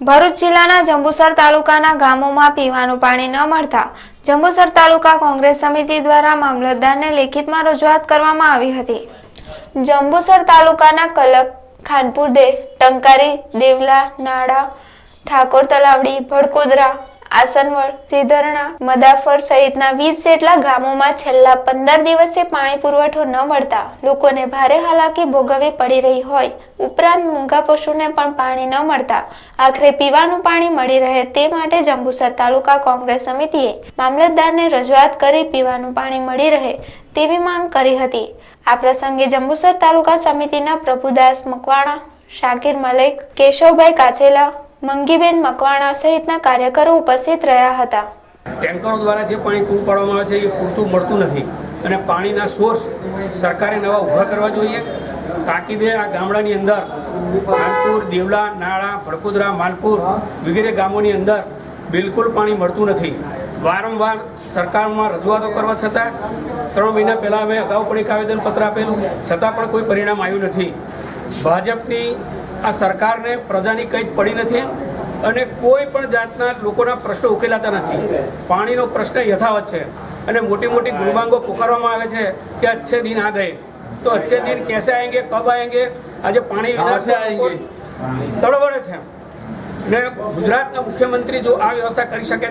ભરૂચ જિલ્લાના જંબુસર તાલુકાના ગામોમાં પીવાનું પાણી ન મળતા જંબુસર તાલુકા કોંગ્રેસ સમિતિ દ્વારા મામલતદારને લેખિતમાં રજૂઆત કરવામાં આવી હતી। જંબુસર તાલુકાના કલક, ખાનપુર, ટંકારી, દેવલા, નાડા, ઠાકોર તલાવડી, ભડકોદરા, આસનવડ, સિધરણા, મદાફર સહિતના 20 જેટલા ગામોમાં છેલ્લા 15 દિવસથી પાણી પુરવઠો ન મળતા લોકોને ભારે હાલાકી ભોગવવી પડી રહી હોય ઉપરાંત મૂંગા પશુને પણ પાણી ન મળતા આખરે પીવાનું પાણી મળી રહે તે માટે જંબુસર તાલુકા કોંગ્રેસ સમિતિએ મામલતદારને રજૂઆત કરી પીવાનું પાણી મળી રહે તેવી માંગ કરી હતી। આ પ્રસંગે જંબુસર તાલુકા સમિતિના પ્રભુદાસ મકવાણા, શાકિર મલેક, કેશવભાઈ કાચેલા, મંગીબેન મકવાણા સહિતના કાર્યકરો ઉપસ્થિત રહ્યા હતા। ટેન્કરો દ્વારા જે પાણી પૂરું પાડવામાં આવે છે એ પૂરતું મળતું નથી અને પાણીના સોર્સ સરકારે નવા ઊભા કરવા જોઈએ। તાકીદે આ ગામડાની અંદર ખાનપુર, દેવલા, નાળા, ભડકોદરા, માલપુર વગેરે ગામોની અંદર બિલકુલ પાણી મળતું નથી। વારંવાર સરકારમાં રજૂઆતો કરવા છતાં 3 મહિના પહેલાં અમે અગાઉ પણ એક આવેદનપત્ર આપેલું છતાં પણ કોઈ પરિણામ આવ્યું નથી। ભાજપની આ સરકારને પ્રજાની કંઈ જ પડી નથી અને કોઈ પણ જાતના લોકોના પ્રશ્નો ઉકેલાતા નથી। પાણીનો પ્રશ્ન યથાવત છે અને મોટી મોટી ગુણબાંગો પુકારવામાં આવે છે કે અચ્છે દિન આ ગયે, તો અચ્છે દિન कैसे आएंगे, कब आएंगे? આજે પાણી તળવળે છે ને ગુજરાતના મુખ્યમંત્રી જો આ વ્યવસ્થા કરી શકે